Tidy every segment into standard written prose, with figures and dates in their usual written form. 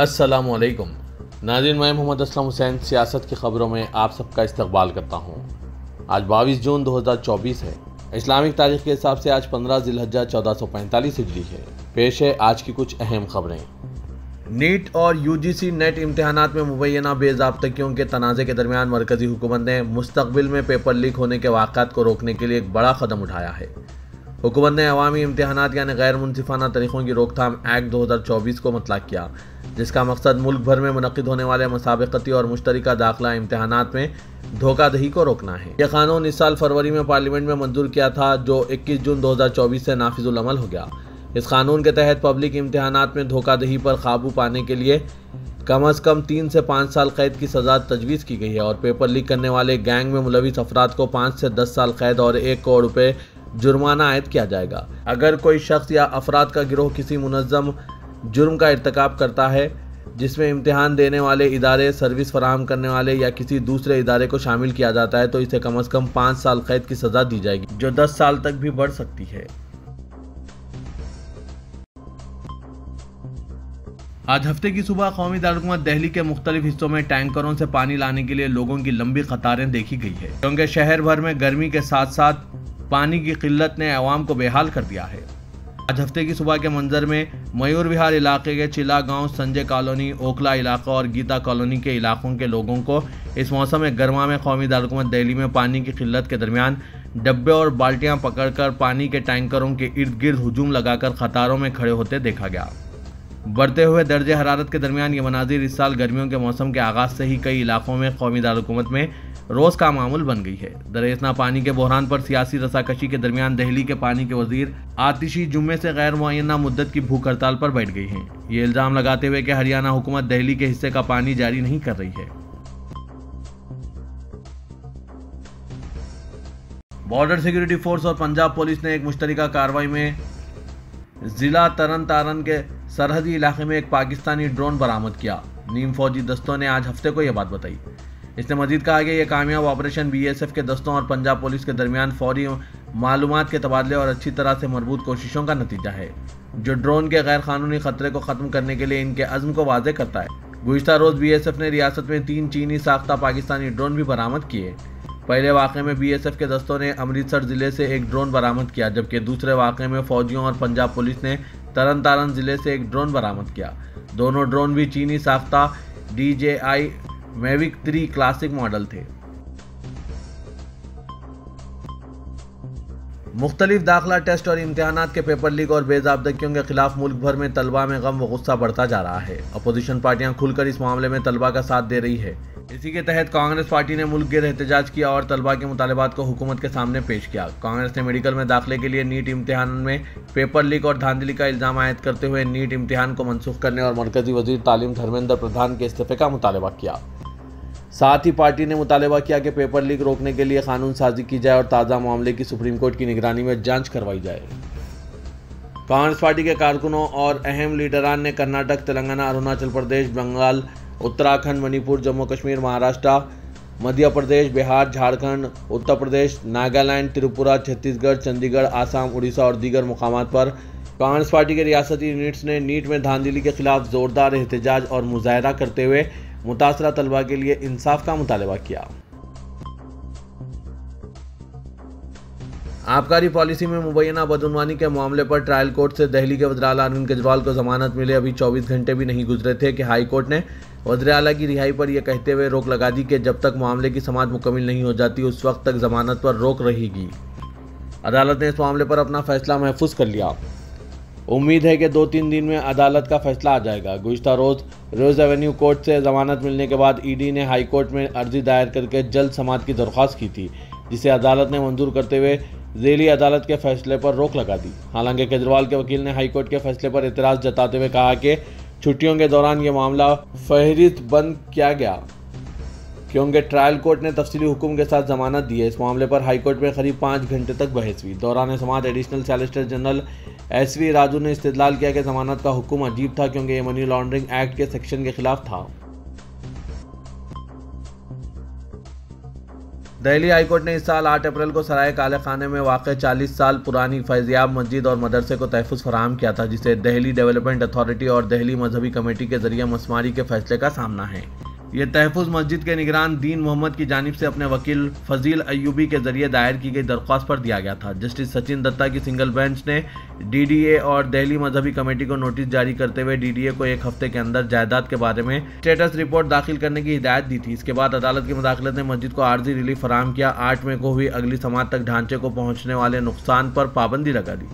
अस्सलामुअलैकुम नाज़रीन, मैं मोहम्मद असलम हुसैन सियासत की ख़बरों में आप सबका इस्तकबाल करता हूँ। आज 22 जून 2024 है। इस्लामिक तारीख के हिसाब से आज 15 ज़िलहज्जा 1445 हिजरी है। पेश है आज की कुछ अहम खबरें। नीट और यूजीसी नेट इम्तहानात में मुबैना बेज़ाब्तगियों के तनाज़े के दरमियान मरकज़ी हुकूमत ने मुस्तक़बिल में पेपर लीक होने के वाक़ात को रोकने के लिए एक बड़ा कदम उठाया है। हुकूमत ने अवामी इम्तहानात यानी गैर मुनसिफाना तरीक़ों की रोकथाम एक्ट 2024 को मुतलक़ किया, जिसका मकसद मुल्क भर में मुनक़िद होने वाले मुसाबक़ती और मुश्तरका दाखिला इम्तहानात में धोखाधही को रोकना है। यह कानून इस साल फरवरी में पार्लियामेंट में मंजूर किया था, जो 21 जून 2024 से नाफिजुल अमल हो गया। इस कानून के तहत पब्लिक इम्तहानात में धोखाधही पर काबू पाने के लिए कम अज़ कम 3 से 5 साल कैद की सज़ा तजवीज़ की गई है और पेपर लीक करने वाले गैंग में मुलविस अफराद को 5 से 10 साल कैद और 1 करोड़ रुपये जुर्माना आयद किया जाएगा। अगर कोई शख्स या अफराद का गिरोह किसी मुनज़्ज़म जुर्म का इर्तिकाब करता है जिसमें इम्तिहान देने वाले इदारे, सर्विस फराहम करने वाले या किसी दूसरे इदारे को शामिल किया जाता है, तो इसे कम अज़ कम 5 साल कैद की सज़ा दी जाएगी, जो 10 साल तक भी बढ़ सकती है। आज हफ्ते की सुबह कौमी दारुल दिल्ली के मुख्तलिफ हिस्सों में टैंकरों से पानी लाने के लिए लोगों की लंबी कतारें देखी गई है, क्योंकि शहर भर में गर्मी के साथ साथ पानी की किल्लत ने अवाम को बेहाल कर दिया है। आज हफ्ते की सुबह के मंजर में मयूर विहार इलाके के चिला गांव, संजय कॉलोनी, ओखला इलाका और गीता कॉलोनी के इलाकों के लोगों को इस मौसम गर्मा में कौमी दारुल दिल्ली में पानी की किल्लत के दरमियान डब्बे और बाल्टियां पकड़कर पानी के टैंकरों के इर्द गिर्द हुजूम लगाकर कतारों में खड़े होते देखा गया। बढ़ते हुए दर्जे हरारत के दरमियान ये मनाजिर इस साल गर्मियों के मौसम के आगाज़ से ही कई इलाकों में कौमी दारुल हुकूमत में रोज़ का मामूल बन गई है। दरेसना पानी के बहरान पर सियासी रसाकशी के दरमियान दिल्ली के पानी के वजीर आतिशी जुम्मे से गैर मुअय्यना मुद्दत की भूख हड़ताल पर बैठ गई हैं। ये इल्ज़ाम लगाते हुए कि हरियाणा हुकूमत दिल्ली के हिस्से का पानी जारी नहीं कर रही है। बॉर्डर सिक्योरिटी फोर्स और पंजाब पुलिस ने एक मुश्तरका कार्रवाई में जिला तरन तारन के सरहदी इलाके में एक पाकिस्तानी ड्रोन बरामद किया। नीम फौजी दस्तों ने आज हफ्ते को यह बात बताई। इसने मजीद कहा कि यह कामयाब ऑपरेशन BSF के दस्तों और पंजाब पुलिस के दरमियान फौरी मालूमात के तबादले और अच्छी तरह से मरबूत कोशिशों का नतीजा है, जो ड्रोन के गैर कानूनी खतरे को ख़त्म करने के लिए इनके अज़्म को वाज़े करता है। गुज़िश्ता रोज़ BSF ने रियासत में 3 चीनी साख्ता पाकिस्तानी ड्रोन भी बरामद किए। पहले वाक़े में BSF के दस्तों ने अमृतसर ज़िले से एक ड्रोन बरामद किया, जबकि दूसरे वाक़े में फ़ौजियों और पंजाब पुलिस ने तरन तारन ज़िले से एक ड्रोन बरामद किया। दोनों ड्रोन भी चीनी साख्ता DJI Mavic 3 क्लासिक मॉडल थे। मुख्तलिफ दाखिला टेस्ट और इम्तहानात के पेपर लीक और बेज़ाब्तगियों के खिलाफ मुल्क भर में तलबा में गम व गुस्सा बढ़ता जा रहा है। अपोजिशन पार्टियां खुलकर इस मामले में तलबा का साथ दे रही है। इसी के तहत कांग्रेस पार्टी ने मुल्क गिर एहतजाज किया और तलबा के मुतालबात को हुकूमत के सामने पेश किया। कांग्रेस ने मेडिकल में दाखिले के लिए नीट इम्तिहान में पेपर लीक और धांधली का इल्ज़ाम आयद करते हुए नीट इम्तिहान को मनसूख करने और मरकजी वजीर तालीम धर्मेंद्र प्रधान के इस्तीफे का मुतालबा किया। साथ ही पार्टी ने मुतालबा किया कि पेपर लीक रोकने के लिए कानून साजी की जाए और ताज़ा मामले की सुप्रीम कोर्ट की निगरानी में जांच करवाई जाए। कांग्रेस पार्टी के कारकुनों और अहम लीडरान ने कर्नाटक, तेलंगाना, अरुणाचल प्रदेश, बंगाल, उत्तराखंड, मणिपुर, जम्मू कश्मीर, महाराष्ट्र, मध्य प्रदेश, बिहार, झारखंड, उत्तर प्रदेश, नागालैंड, त्रिपुरा, छत्तीसगढ़, चंडीगढ़, आसाम, उड़ीसा और दीगर मुकामात पर कांग्रेस पार्टी के रियासती यूनिट्स ने नीट में धांधली के खिलाफ जोरदार एहतजाज और मुजाहरा करते हुए मुतासरा तलबा के लिए इंसाफ का मुतालबा किया। आबकारी पॉलिसी में मुबैना बदउनवानी के मामले पर ट्रायल कोर्ट से दिल्ली के वज़ीर आला अरविंद केजरीवाल को जमानत मिले अभी 24 घंटे भी नहीं गुजरे थे कि हाई कोर्ट ने वज़ीर आला की रिहाई पर यह कहते हुए रोक लगा दी कि जब तक मामले की समाअत मुकम्मल नहीं हो जाती उस वक्त तक जमानत पर रोक रहेगी। अदालत ने इस मामले पर अपना फैसला महफूज कर लिया। उम्मीद है कि 2-3 दिन में अदालत का फैसला आ जाएगा। गुज़िश्ता रोज़ एवेन्यू कोर्ट से जमानत मिलने के बाद ED ने हाई कोर्ट में अर्जी दायर करके जल्द समाअत की दरख्वास्त की थी, जिसे अदालत ने मंजूर करते हुए ज़ेली अदालत के फैसले पर रोक लगा दी। हालांकि केजरीवाल के वकील ने हाई कोर्ट के फैसले पर एतराज़ जताते हुए कहा कि छुट्टियों के दौरान ये मामला फहरिस्त बंद किया गया, क्योंकि ट्रायल कोर्ट ने तफसीली हुक्म के साथ जमानत दी है। इस मामले पर हाई कोर्ट में करीब 5 घंटे तक बहस हुई। दौरान समाअत additional solicitor general SV Raju ने इस्तेदलाल किया कि जमानत का हुक्म अजीब था, क्योंकि ये मनी लॉन्ड्रिंग एक्ट के सेक्शन के खिलाफ था। दिल्ली हाईकोर्ट ने इस साल 8 अप्रैल को सराय काले खाने में वाक़ 40 साल पुरानी फैज़याब मस्जिद और मदरसे को तहफ़्फ़ुज़ फराहम किया था, जिसे दिल्ली डेवलपमेंट अथॉरिटी और दिल्ली मजहबी कमेटी के जरिए मसमारी के फैसले का सामना है। यह तहफ़्फ़ुज़ मस्जिद के निगरान दीन मोहम्मद की जानिब से अपने वकील फजील अय्यूबी के जरिए दायर की गई दरख्वास्त पर दिया गया था। जस्टिस सचिन दत्ता की सिंगल बेंच ने डीडीए और दिल्ली मजहबी कमेटी को नोटिस जारी करते हुए डीडीए को 1 हफ्ते के अंदर जायदाद के बारे में स्टेटस रिपोर्ट दाखिल करने की हिदायत दी थी। इसके बाद अदालत की मुदाखलत ने मस्जिद को आर्जी रिलीफ फराहम किया। 8 मई को हुई अगली समात तक ढांचे को पहुंचने वाले नुकसान पर पाबंदी लगा दी।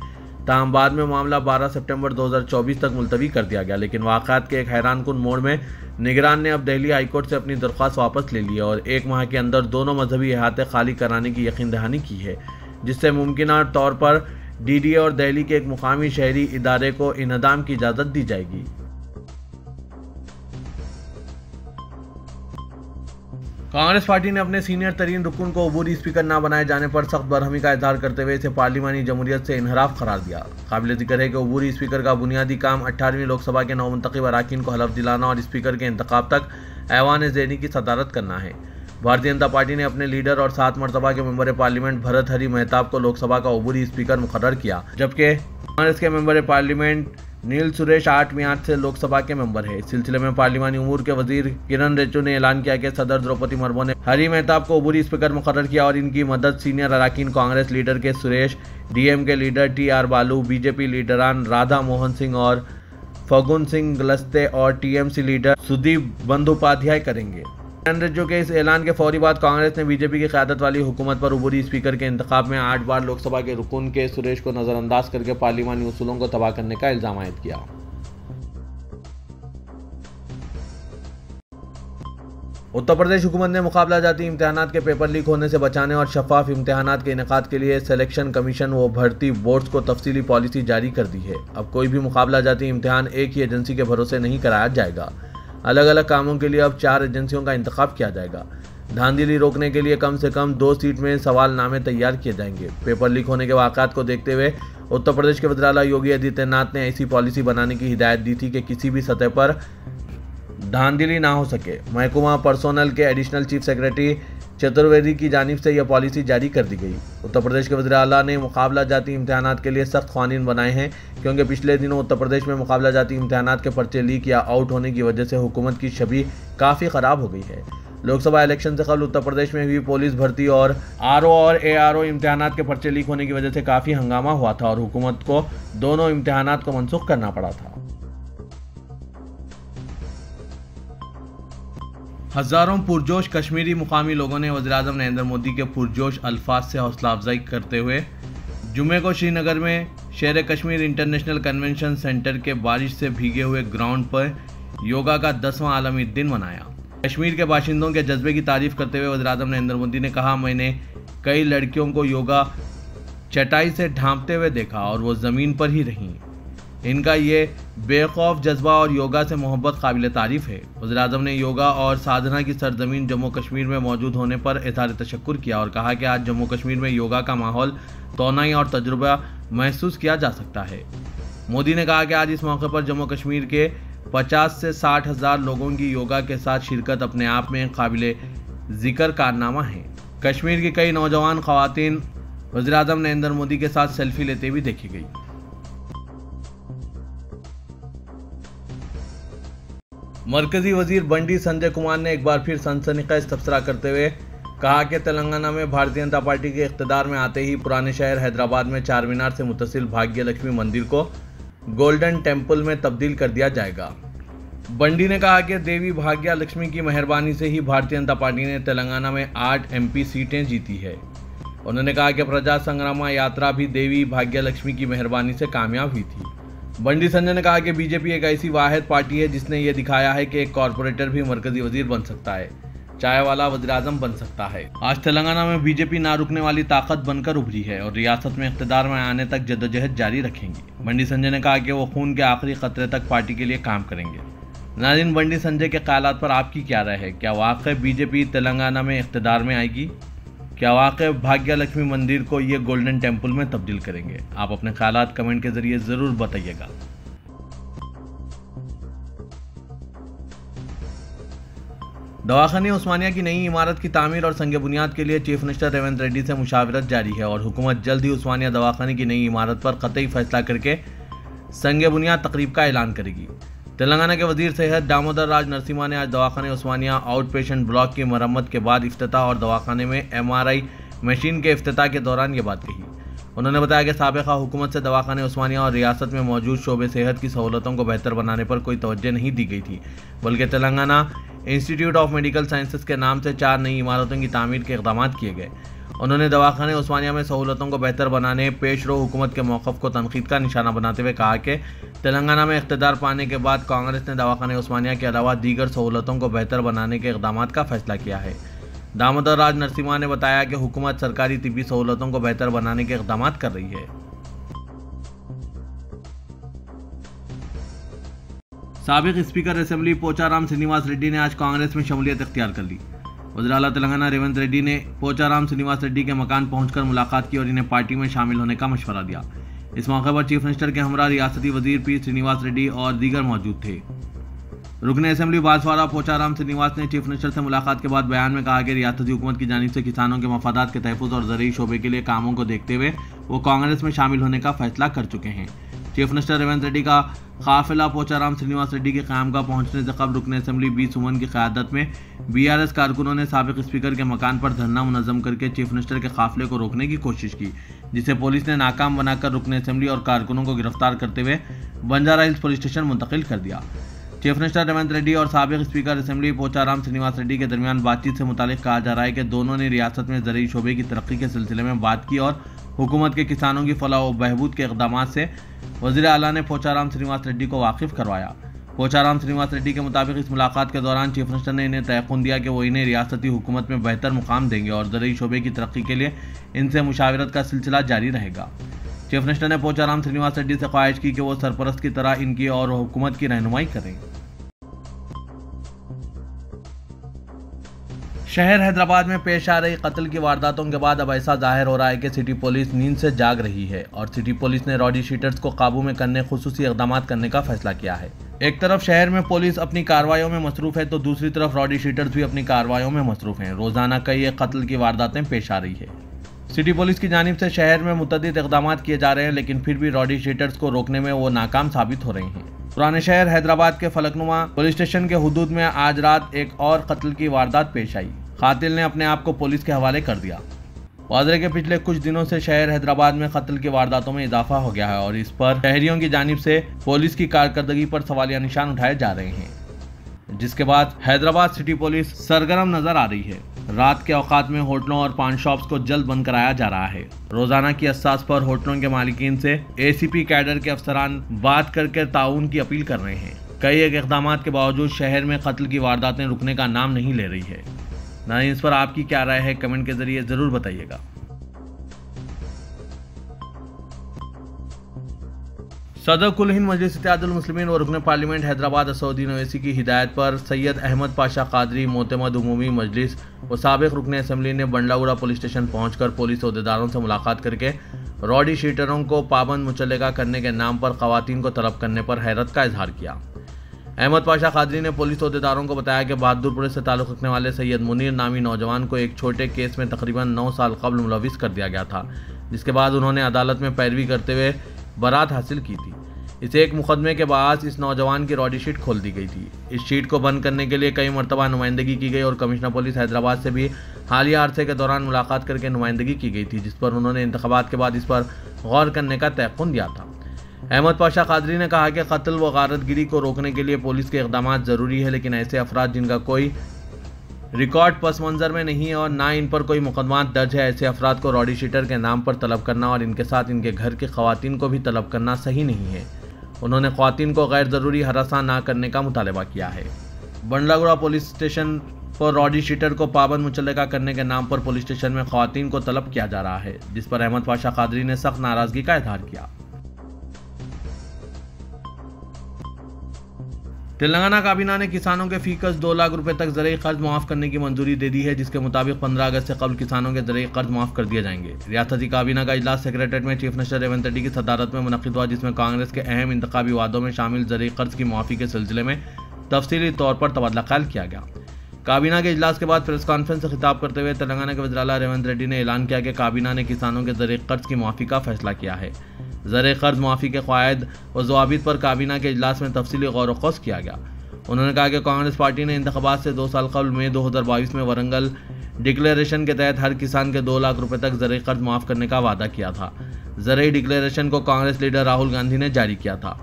ताहम बाद में मामला 12 सितंबर 2024 तक मुलतवी कर दिया गया, लेकिन वाक़यात के एक हैरानकुन मोड़ में निगरान ने अब दिल्ली हाईकोर्ट से अपनी दरख्वास्त वापस ले ली है और 1 माह के अंदर दोनों मजहबी इहाते खाली कराने की यकीन दहानी की है, जिससे मुमकिन तौर पर डीडीए और दिल्ली के एक मुकामी शहरी इदारे को इन्हदाम की इजाज़त दी जाएगी। कांग्रेस पार्टी ने अपने सीनियर तरीन रुकन को अबूरी स्पीकर न बनाए जाने पर सख्त बरहमी का इजहार करते हुए इसे पार्लिमानी जमहूरियत से इनहराफ करार दिया। काबिल जिक्र है कि अबूरी स्पीकर का बुनियादी काम 18वीं लोकसभा के नवमुंतखब अरकान को हलफ दिलाना और स्पीकर के इंतखाब तक ऐवान ज़ेनी की सदारत करना है। भारतीय जनता पार्टी ने अपने लीडर और 7 मरतबा के मेंबर पार्लियामेंट भरतहरी मेहताब को लोकसभा का अबूरी स्पीकर मुकर्रर किया, जबकि कांग्रेस के मेंबर पार्लियामेंट नील सुरेश 8 मियाद से लोकसभा के मेंबर है। इस सिलसिले में पार्लिमानी उमूर के वजीर किरण रिजिजू ने ऐलान किया कि सदर द्रौपदी मुर्मू ने हरी मेहताब को अबूरी स्पीकर मुकर्रर किया और इनकी मदद सीनियर अरकान कांग्रेस लीडर के सुरेश, डीएमके लीडर TR बालू, बीजेपी लीडरान राधा मोहन सिंह और फगुन सिंह गलस्ते और टीएमसी लीडर सुदीप बंदोपाध्याय करेंगे। किरण रिजिजू के इस ऐलान के फौरी बाद कांग्रेस ने बीजेपी की क़यादत वाली हुकूमत पर अबूरी स्पीकर के इंतखाब में 8 बार लोकसभा के रुकन के सुरेश को नजरअंदाज करके पार्लिमानी उसूलों को तबाह करने का इल्जाम आयद किया। उत्तर प्रदेश हुकूमत ने मुकाबला जाती इम्तिहानात के पेपर लीक होने से बचाने और शफाफ इम्तिहानात के इनेकाद के लिए सिलेक्शन कमीशन व भर्ती बोर्ड्स को तफसीली पॉलिसी जारी कर दी है। अब कोई भी मुकाबला जाती इम्तिहान एक ही एजेंसी के भरोसे नहीं कराया जाएगा। अलग अलग कामों के लिए अब 4 एजेंसियों का इंतखाब किया जाएगा। धांधली रोकने के लिए कम से कम 2 सीट में सवालनामे तैयार किए जाएंगे। पेपर लीक होने के वाक़यात को देखते हुए उत्तर प्रदेश के वज़ीर आला योगी आदित्यनाथ ने ऐसी पॉलिसी बनाने की हिदायत दी थी कि किसी भी सतह पर धांधली ना हो सके। महकमा पर्सोनल के एडिशनल चीफ सेक्रेटरी चतुर्वेदी की जानिब से यह पॉलिसी जारी कर दी गई। उत्तर प्रदेश के वज़ीर आला ने मुकाबला जाती इम्तिहानात के लिए सख्त क़वानीन बनाए हैं, क्योंकि पिछले दिनों उत्तर प्रदेश में मुकाबला जाती इम्तिहानात के पर्चे लीक या आउट होने की वजह से हुकूमत की छवि काफ़ी ख़राब हो गई है। लोकसभा इलेक्शन से कबल उत्तर प्रदेश में हुई पुलिस भर्ती और RO और ARO इम्तिहानात के पर्चे लीक होने की वजह से काफ़ी हंगामा हुआ था और हुकूमत को दोनों इम्तिहानात को मनसूख करना पड़ा था। हज़ारों पुरजोश कश्मीरी मुकामी लोगों ने वज़ीर-ए-आज़म नरेंद्र मोदी के पुरजोश अल्फाज से हौसला अफजाई करते हुए जुमे को श्रीनगर में शेर कश्मीर इंटरनेशनल कन्वेंशन सेंटर के बारिश से भीगे हुए ग्राउंड पर योगा का 10वां आलमी दिन मनाया। कश्मीर के बाशिंदों के जज्बे की तारीफ करते हुए वज़ीर-ए-आज़म नरेंद्र मोदी ने कहा, मैंने कई लड़कियों को योगा चटाई से ढांपते हुए देखा और वो ज़मीन पर ही रहीं। इनका ये बेखौफ जज्बा और योगा से मोहब्बत काबिल तारीफ़ है। वज़ीर-ए-आज़म ने योगा और साधना की सरजमीन जम्मू कश्मीर में मौजूद होने पर इज़हार तशक्कुर किया और कहा कि आज जम्मू कश्मीर में योगा का माहौल, तौनाई और तजुर्बा महसूस किया जा सकता है। मोदी ने कहा कि आज इस मौके पर जम्मू कश्मीर के 50 से 60 हज़ार लोगों की योगा के साथ शिरकत अपने आप में काबिल ज़िक्र कारनामा है। कश्मीर की कई नौजवान ख़वातीन वज़ीर-ए-आज़म नरेंद्र मोदी के साथ सेल्फी लेते भी देखी गई। मरकजी वजीर बंडी संजय कुमार ने एक बार फिर सनसनीखेज तबसरा करते हुए कहा कि तेलंगाना में भारतीय जनता पार्टी के इख्तिदार में आते ही पुराने शहर हैदराबाद में चार मीनार से मुतसिल भाग्य लक्ष्मी मंदिर को गोल्डन टेम्पल में तब्दील कर दिया जाएगा। बंडी ने कहा कि देवी भाग्य लक्ष्मी की मेहरबानी से ही भारतीय जनता पार्टी ने तेलंगाना में 8 MP सीटें जीती है। उन्होंने कहा कि प्रजा संग्राम यात्रा भी देवी भाग्य लक्ष्मी की मेहरबानी से कामयाब हुई थी। बंडी संजय ने कहा कि बीजेपी एक ऐसी वाहिद पार्टी है जिसने ये दिखाया है कि एक कॉरपोरेटर भी मरकजी वजीर बन सकता है, चाय वाला वज़ीर-ए-आज़म बन सकता है। आज तेलंगाना में बीजेपी ना रुकने वाली ताकत बनकर उभरी है और रियासत में इख्तिदार में आने तक जद्दोजहद जारी रखेंगी। बंडी संजय ने कहा कि वो खून के आखिरी कतरे तक पार्टी के लिए काम करेंगे। नाज़रीन, बंडी संजय के ख्यालात पर आपकी क्या राय है? क्या वाकई बीजेपी तेलंगाना में इख्तिदार में आएगी? क्या वाकई भाग्य लक्ष्मी मंदिर को ये गोल्डन टेम्पल में तब्दील करेंगे? आप अपने ख्यालात कमेंट के जरिए ज़रूर बताइएगा। दवाखाने उस्मानिया की नई इमारत की तामीर और संग बुनियाद के लिए चीफ मिनिस्टर रेवंत रेड्डी से मुशावरत जारी है और हुकूमत जल्द ही उस्मानिया दवाखाने की नई इमारत पर कतई फैसला करके संग बुनियाद तकरीब का ऐलान करेगी। तेलंगाना के वजीर सेहत दामोदर राज नरसिम्हा ने आज दवाखाने उस्मानिया आउट पेशेंट ब्लॉक की मरम्मत के बाद इफ्तिताह और दवाखाने में MRI मशीन के इफ्तिताह के दौरान ये बात कही। उन्होंने बताया कि साबिका हुकूमत से दवाखाने उस्मानिया और रियासत में मौजूद शोबे सेहत की सहूलतों को बेहतर बनाने पर कोई तवज्जो नहीं दी गई थी, बल्कि Telangana institute of medical sciences के नाम से 4 नई इमारतों की तामीर के इक़दाम किए गए। उन्होंने दवाखाने उस्मानिया में सहूलतों को बेहतर बनाने पेशरो हुकूमत के मौक़िफ़ को तनकीद का निशाना बनाते हुए कहा कि तेलंगाना में इक़्तिदार पाने के बाद कांग्रेस ने दवाखाने उस्मानिया के अलावा दीगर सहूलतों को बेहतर बनाने के इक़दाम का फैसला किया है। दामोदर राज नरसिम्हा ने बताया कि हुकूमत सरकारी तिब्बी सहूलतों को बेहतर बनाने के इक़दाम कर रही है। साबिक़ स्पीकर असेंबली पोचाराम श्रीनिवास रेड्डी ने आज कांग्रेस में शमूलियत इख्तियार कर ली। वज़ीर आला तेलंगाना रेवंत रेड्डी ने पोचाराम श्रीनिवास रेड्डी के मकान पहुंचकर मुलाकात की और इन्हें पार्टी में शामिल होने का मशवरा दिया। इस मौके पर चीफ मिनिस्टर के हमरा रियासती वजीर पी श्रीनिवास रेड्डी और दीगर मौजूद थे। रुकने असेंबली बांसवाड़ा पोचाराम श्रीनिवास ने चीफ मिनिस्टर से मुलाकात के बाद बयान में कहा कि रियासती हुकूमत की जानिब से किसानों के मफादात के तहफ़्फ़ुज़ और ज़रूरी शोबे के लिए कामों को देखते हुए वो कांग्रेस में शामिल होने का फैसला कर चुके हैं। चीफ मिनिस्टर रेवंत रेड्डी का काफिला पोचाराम श्रीनिवास रेड्डी के क़यामगाह पहुंचने से कबल रुकने असेंबली बी सुमन की क़यादत में BRS कारकुनों ने साबिक़ स्पीकर के मकान पर धरना मुनज़्ज़म करके चीफ मिनिस्टर के काफिले को रोकने की कोशिश की, जिसे पुलिस ने नाकाम बनाकर रुकने असेंबली और कारकुनों को गिरफ्तार करते हुए बंजारा हिल्स पुलिस स्टेशन मुंतकिल कर दिया। चीफ मिनिस्टर रेवंत रेड्डी और साबिक़ स्पीकर असेंबली पोचाराम श्रीनिवास रेड्डी के दरमियान बातचीत से मुतालिक कहा जा रहा है कि दोनों ने रियासत में ज़रूरी शोबे की तरक्की के सिलसिले में बात की और हुकूमत के किसानों की फलाह व बहबूद के इक़दाम से वज़ीर आला ने पोचाराम श्रीनिवास रेड्डी को वाकिफ़ करवाया। पोचाराम श्रीनिवास रेड्डी के मुताबिक इस मुलाकात के दौरान चीफ मिनिस्टर ने इन्हें तयक़ुन दिया कि वो इन्हें रियासती हुकूमत में बेहतर मुकाम देंगे और ज़रूरी शोबे की तरक्की के लिए इनसे मुशावरत का सिलसिला जारी रहेगा। चीफ मिनिस्टर ने पोचाराम श्रीनिवास रेड्डी से ख्वाहिश की कि वो सरपरस्त की तरह इनकी और हुकूमत की रहनुमाई करें। शहर हैदराबाद में पेश आ रही कत्ल की वारदातों के बाद अब ऐसा जाहिर हो रहा है कि सिटी पुलिस नींद से जाग रही है और सिटी पुलिस ने रॉडी शीटर्स को काबू में करने खुसूसी इक़दाम करने का फैसला किया है। एक तरफ शहर में पुलिस अपनी कार्रवाइयों में मसरूफ़ है तो दूसरी तरफ रॉडी शीटर्स भी अपनी कार्रवाइयों में मसरूफ़ हैं। रोज़ाना कई कत्ल की वारदातें पेश आ रही है। सिटी पुलिस की जानिब से शहर में मुतअद्दिद इक़दाम किए जा रहे हैं, लेकिन फिर भी रॉडी शीटर्स को रोकने में वो नाकाम साबित हो रहे हैं। पुराने शहर हैदराबाद के फलकनुमा पुलिस स्टेशन के हुदूद में आज रात एक और कत्ल की वारदात पेश आई। कातिल ने अपने आप को पुलिस के हवाले कर दिया। वाज़ेह के पिछले कुछ दिनों से शहर हैदराबाद में कत्ल की वारदातों में इजाफा हो गया है और इस पर शहरियों की जानिब से पुलिस की कारकर्दगी पर सवालिया निशान उठाए जा रहे हैं, जिसके बाद हैदराबाद सिटी पुलिस सरगर्म नजर आ रही है। रात के औकात में होटलों और पान शॉप्स को जल्द बंद कराया जा रहा है। रोजाना की असास पर होटलों के मालिकीन से ACP कैडर के अफसरान बात करके ताउन की अपील कर रहे हैं। कई इक़दाम के बावजूद शहर में कत्ल की वारदातें रुकने का नाम नहीं ले रही है। ना इस पर आपकी क्या राय है, कमेंट के जरिए जरूर बताइएगा। सदर कुल हिंद मजलिस इत्तेहादुल मुस्लिमीन व रुकन पार्लियामेंट हैदराबाद असदुद्दीन ओवैसी की हिदायत पर सैयद अहमद पाशा कादरी मोतमद उमूमी मजलिस व साबिक़ रुकन असेंबली ने बंडलागुड़ा पुलिस स्टेशन पहुंचकर पुलिस अहदेदारों से मुलाकात करके रॉडी शीटरों को पाबंद मुचल्लका करने के नाम पर ख़वातीन को तलब करने पर हैरत का इजहार किया। अहमद पाशा कादरी ने पुलिस अहदेदारों को बताया कि बहादुरपुर से ताल्लुक़ रखने वाले सैयद मुनीर नामी नौजवान को एक छोटे केस में तकरीबन 9 साल कबल मुलविस कर दिया गया था, जिसके बाद उन्होंने अदालत में पैरवी करते हुए बरात हासिल की थी। इस एक मुकदमे के बाद इस नौजवान की रॉडी शीट खोल दी गई थी। इस शीट को बंद करने के लिए कई मरतबा नुमाइंदगी की गई और कमिश्नर पुलिस हैदराबाद से भी हालिया अरसे के दौरान मुलाकात करके नुमाइंदगी की गई थी, जिस पर उन्होंने इंतखाबात के बाद इस पर गौर करने का तयक़ुन दिया था। अहमद पाशा कादरी ने कहा कि कत्ल व गारतगिरी को रोकने के लिए पुलिस के इक़दाम ज़रूरी है, लेकिन ऐसे अफराद जिनका कोई रिकॉर्ड पस मंज़र में नहीं है और ना इन पर कोई मुकदमा दर्ज है, ऐसे अफराद को रॉडी शीटर के नाम पर तलब करना और इनके साथ इनके घर की ख़वातीन को भी तलब करना सही नहीं है। उन्होंने ख़वातीन को गैर ज़रूरी हरासा ना करने का मुतालबा किया है। बंडलागुड़ा पुलिस स्टेशन पर रॉडी शीटर को पाबंद मुचल्लका करने के नाम पर पुलिस स्टेशन में ख़वातीन को तलब किया जा रहा है, जिस पर अहमद पाशा कादरी ने सख्त नाराज़गी का इजहार किया। तेलंगाना काबीना ने किसानों के फीकस 2 लाख रुपए तक ज़रूरी कर्ज माफ़ करने की मंजूरी दे दी है, जिसके मुताबिक 15 अगस्त से कबल किसानों के ज़रूरी कर्ज माफ़ कर दिए जाएंगे। रियासती काबीना का इजलास सेक्रेटरीट में चीफ मिनिस्टर रेवंत रेड्डी की सदारत में मुनक़िद हुआ, जिसमें कांग्रेस के अहम इंतखाबी वादों में शामिल ज़रूरी कर्ज की मुआफ़ी के सिलसिले में तफसीली तौर पर तबादला ख्याल किया गया। काबीना के इजलास के बाद प्रेस कॉन्फ्रेंस से खिताब करते हुए तेलंगाना के वज़ीर आला रेवंत रेड्डी ने ऐलान किया कि काबीना ने किसानों के ज़रिए कर्ज की माफ़ी का फैसला किया है। ज़रिए कर्ज माफ़ी के क़वायद व ज़वाबित पर काबीना के इजलास में तफसीली गौर व ख़ौस किया गया। उन्होंने कहा कि कांग्रेस पार्टी ने इंतख़ाबात से 2 साल कबल मई 2022 में वरंगल डिक्लेरेशन के तहत हर किसान के 2 लाख रुपए तक ज़रिए कर्ज माफ़ करने का वादा किया था। ज़रिए डिक्लेरेशन को कांग्रेस लीडर राहुल गांधी ने जारी किया था।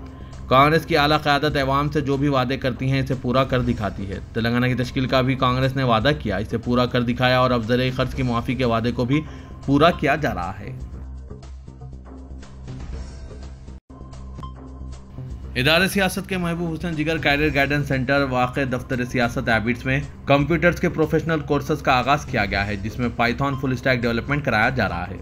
कांग्रेस की आला क़यादत अवाम से जो भी वादे करती है इसे पूरा कर दिखाती है। तेलंगाना की तश्कील का भी कांग्रेस ने वादा किया, इसे पूरा कर दिखाया और अब ज़रिए कर्ज की माफ़ी के वादे को भी पूरा किया जा रहा है। इदारे सियासत के महबूब हुसैन जिगर कैरियर गाइडेंस सेंटर वाक़ दफ्तर सियासत एबिट्स में कंप्यूटर्स के प्रोफेशनल कोर्सेज का आगाज़ किया गया है, जिसमें पाइथन फुल स्टैक डेवलपमेंट कराया जा रहा है।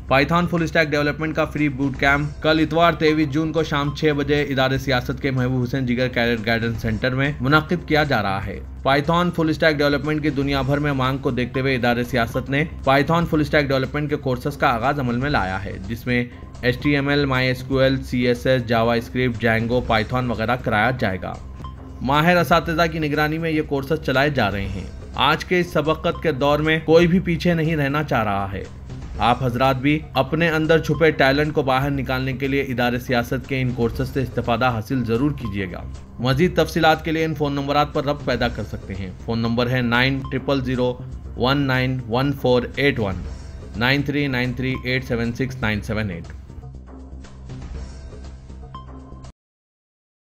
पाइथन फुल स्टैक डेवलपमेंट का फ्री बूट कैंप कल इतवार 23 जून को शाम 6 बजे इदारे सियासत के महबूब हुसैन जिगर कैरियर गाइडेंस सेंटर में मुनक़्क़िद किया जा रहा है। पाइथन फुल स्टैक डेवलपमेंट की दुनिया भर में मांग को देखते हुए इदारे सियासत ने पाइथन फुल स्टैक डेवलपमेंट के कोर्सेज का आगाज अमल में लाया है, जिसमें HTML, MySQL, CSS, JavaScript, Django, Python वगैरह कराया जाएगा। माहिर असातिज़ा की निगरानी में ये कोर्सेज चलाए जा रहे हैं। आज के इस सबक़त के दौर में कोई भी पीछे नहीं रहना चाह रहा है। आप हजरात भी अपने अंदर छुपे टैलेंट को बाहर निकालने के लिए इदारे सियासत के इन कोर्सेज से इस्तेफादा हासिल जरूर कीजिएगा। मजीद तफसीलात के लिए इन फ़ोन नंबरात पर रब्त पैदा कर सकते हैं। फ़ोन नंबर है 9000191481 9393876978।